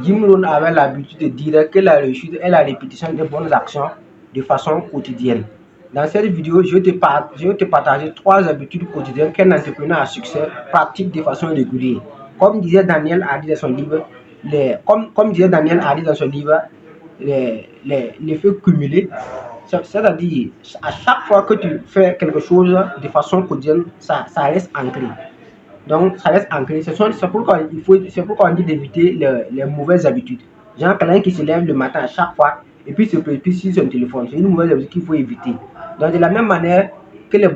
Jim Rohn avait l'habitude de dire que la réussite est la répétition des bonnes actions de façon quotidienne. Dans cette vidéo, je vais te partager 3 habitudes quotidiennes qu'un entrepreneur à succès pratique de façon régulière. Comme disait Daniel Hardy dans son livre, comme disait Daniel Hardy dans son livre, l'effet cumulé, c'est-à-dire à chaque fois que tu fais quelque chose de façon quotidienne, ça reste ancré. Donc, ça reste ancré. C'est pourquoi on dit d'éviter les mauvaises habitudes. Genre, quelqu'un qui se lève le matin à chaque fois et puis se préoccupe sur son téléphone. C'est une mauvaise habitude qu'il faut éviter. Donc, de la même manière que les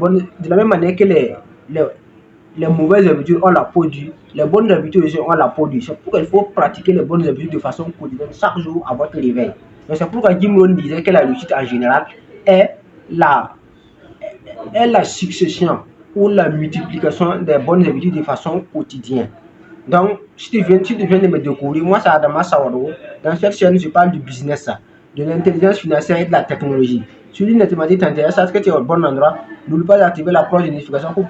mauvaises habitudes ont la peau dure, les bonnes habitudes aussi ont la peau dure. C'est pourquoi il faut pratiquer les bonnes habitudes de façon quotidienne, chaque jour à votre réveil. Donc, c'est pourquoi Jim Rohn disait que la réussite en général est la succession ou la multiplication des bonnes habitudes de façon quotidienne. Donc, si tu viens de me découvrir, moi c'est Adama Sawado. Dans cette chaîne, je parle du business, de l'intelligence financière et de la technologie. Si l'une des thématiques t'intéresse, est-ce que tu es au bon endroit? N'oublie pas d'activer la cloche de notification pour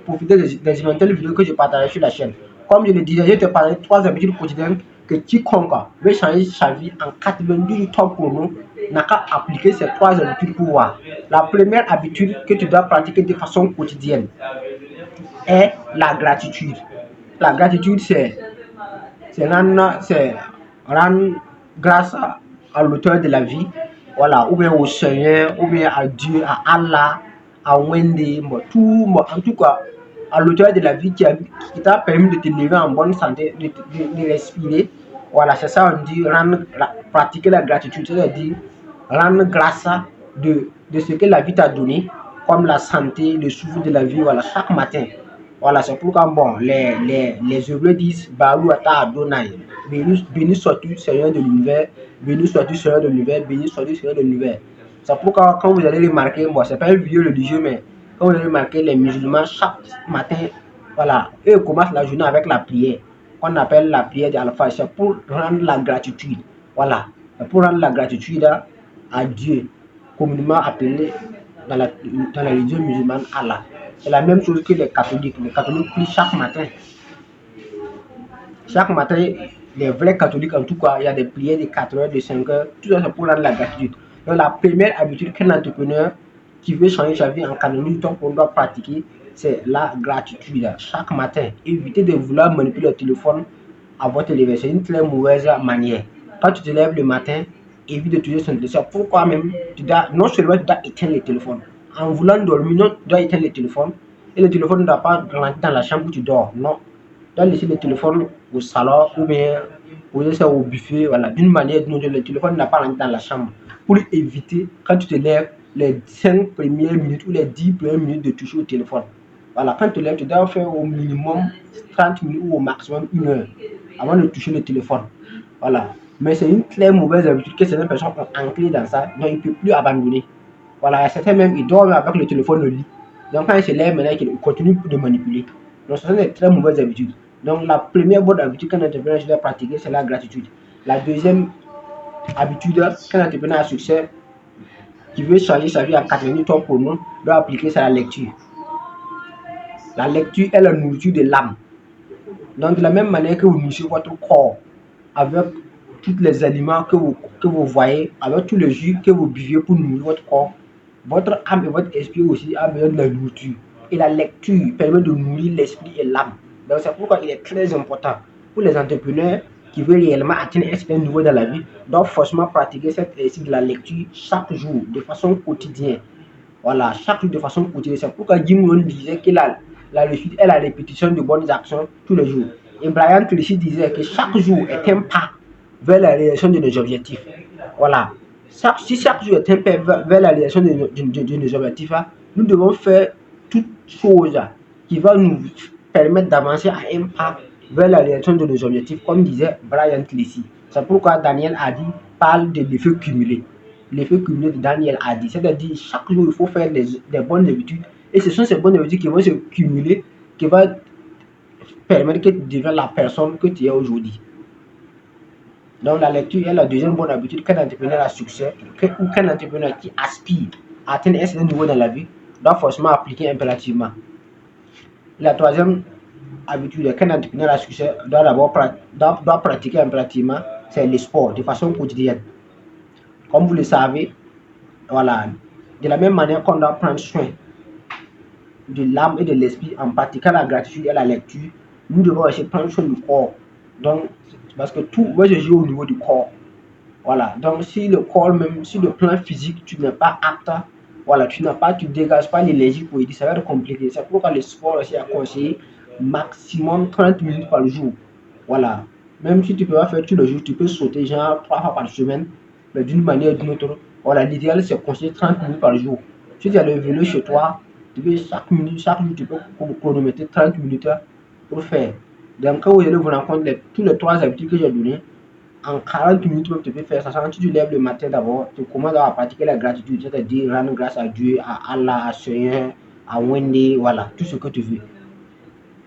profiter des éventuelles vidéos que je partagerai sur la chaîne. Comme je le disais, je te parlerai de 3 habitudes quotidiennes que quiconque veut changer sa vie en 92 temps chrono n'a qu'à appliquer ces 3 habitudes pour voir. La première habitude que tu dois pratiquer de façon quotidienne est la gratitude. La gratitude, c'est rendre grâce à l'auteur de la vie, voilà, ou bien au Seigneur, ou bien à Dieu, à Allah, à Wendy, en tout cas, à l'auteur de la vie qui t'a permis de te lever en bonne santé, de respirer. Voilà, c'est ça, on dit pratiquer la gratitude, c'est-à-dire rendre grâce de ce que la vie t'a donné, comme la santé, le souffle de la vie, voilà, chaque matin. Voilà, c'est pourquoi, bon, les Hébreux disent Baruch Ata Adonai, béni sois-tu, Seigneur de l'univers, béni sois-tu, Seigneur de l'univers, béni sois-tu, Seigneur de l'univers. C'est pourquoi, quand vous allez remarquer, bon, c'est pas un vieux religieux, mais quand vous allez remarquer, les musulmans, chaque matin, voilà, eux commencent la journée avec la prière, qu'on appelle la prière d'Al-Fajr, c'est pour rendre la gratitude, voilà, c'est pour rendre la gratitude à Dieu, communément appelé dans la religion musulmane Allah. C'est la même chose que les catholiques. Les catholiques prient chaque matin. Chaque matin, les vrais catholiques, en tout cas, il y a des prières de 4 heures, de 5 heures. Tout ça, c'est pour rendre la gratitude. Donc, la première habitude qu'un entrepreneur qui veut changer sa vie en 92 temps qu'on doit pratiquer, c'est la gratitude. Chaque matin, évitez de vouloir manipuler le téléphone à votre réveil. C'est une très mauvaise manière. Quand tu te lèves le matin, évite de toucher son téléphone. Pourquoi même non seulement tu dois éteindre le téléphone, en voulant dormir, tu dois éteindre le téléphone. Et le téléphone ne doit pas rentrer dans la chambre où tu dors. Non. Tu dois laisser le téléphone au salon ou bien poser ça au buffet. Voilà. D'une manière ou d'une autre, le téléphone ne doit pas rentrer dans la chambre. Pour éviter, quand tu te lèves, les 5 premières minutes ou les 10 premières minutes de toucher au téléphone. Voilà. Quand tu te lèves, tu dois faire au minimum 30 minutes ou au maximum 1 heure avant de toucher le téléphone. Voilà. Mais c'est une très mauvaise habitude que certaines personnes ont ancrée dans ça, donc ils ne peuvent plus abandonner. Voilà, certains même, ils dorment avec le téléphone au lit. Donc quand ils se lèvent maintenant, ils continuent de manipuler. Donc ce sont des très mauvaises habitudes. Donc la première bonne habitude qu'un entrepreneur doit pratiquer, c'est la gratitude. La deuxième habitude qu'un entrepreneur à succès qui veut changer sa vie en 90 temps pour nous doit appliquer, c'est la lecture. La lecture est la nourriture de l'âme. Donc de la même manière que vous nourrissez votre corps avec tous les aliments que vous voyez, avec tous les jus que vous buvez pour nourrir votre corps, votre âme et votre esprit aussi ont besoin de la nourriture. Et la lecture permet de nourrir l'esprit et l'âme. Donc c'est pourquoi il est très important pour les entrepreneurs qui veulent réellement atteindre un certain niveau dans la vie, doivent forcément pratiquer cette exercice de la lecture chaque jour, de façon quotidienne. Voilà, chaque jour de façon quotidienne. C'est pourquoi Jim Rohn disait que la réussite est la répétition de bonnes actions tous les jours. Et Brian Tracy disait que chaque jour est un pas vers la réalisation de nos objectifs. Voilà. Si chaque jour est un pas vers la réalisation de nos objectifs, nous devons faire toute chose qui va nous permettre d'avancer à un pas vers la réalisation de nos objectifs, comme disait Brian Tracy. C'est pourquoi Daniel Hardy parle de l'effet cumulé. L'effet cumulé de Daniel Hardy, c'est-à-dire chaque jour il faut faire des bonnes habitudes, et ce sont ces bonnes habitudes qui vont se cumuler, qui vont permettre que tu deviennes la personne que tu es aujourd'hui. Donc la lecture est la deuxième bonne habitude qu'un entrepreneur à succès ou qu'un entrepreneur qui aspire à atteindre un certain niveau dans la vie doit forcément appliquer impérativement. La troisième habitude qu'un entrepreneur à succès doit d'abord doit pratiquer impérativement, c'est le sport de façon quotidienne. Comme vous le savez, voilà, de la même manière qu'on doit prendre soin de l'âme et de l'esprit en pratiquant la gratitude et la lecture, nous devons aussi prendre soin du corps. Donc, parce que tout va se jouer au niveau du corps. Voilà, donc si le corps, même si le plan physique, tu n'es pas apte, voilà, tu dégages pas l'énergie pour aider, ça va être compliqué. C'est pourquoi le sport aussi a conseillé maximum 30 minutes par jour. Voilà, même si tu peux pas faire tous les jours, tu peux sauter genre 3 fois par semaine, mais d'une manière ou d'une autre. Voilà, l'idéal c'est conseiller 30 minutes par jour. Si tu as le vélo chez toi, tu peux chaque minute, chaque jour, tu peux chronométrer 30 minutes pour faire. Donc quand vous allez vous rendre compte de tous les 3 habitudes que j'ai données, en 40 minutes, tu peux faire ça. Quand tu te lèves le matin d'abord, tu commences à pratiquer la gratitude, c'est-à-dire rendre grâce à Dieu, à Allah, à Seigneur, à Wendy, voilà, tout ce que tu veux,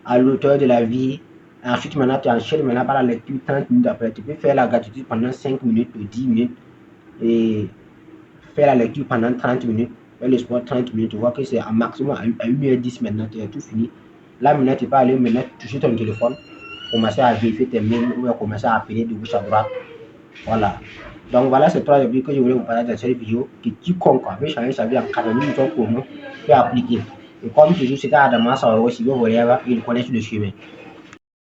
à l'auteur de la vie. Ensuite, maintenant, tu enchaînes maintenant par la lecture 30 minutes après. Tu peux faire la gratitude pendant 5 minutes ou 10 minutes et faire la lecture pendant 30 minutes. Faire le sport 30 minutes. Tu vois que c'est un maximum à 1h10 maintenant, tu as tout fini. Là, maintenant, tu peux aller maintenant toucher ton téléphone, commencer à vérifier tes mails ou commencer à appeler de gauche à droite. Voilà. Donc voilà ces 3 habitudes que je voulais vous parler dans cette vidéo. Que quiconque veut changer sa vie en 40 minutes pour nous peut appliquer. Et comme toujours, c'était Adama Saro, si vous voulez, il connaît le chemin.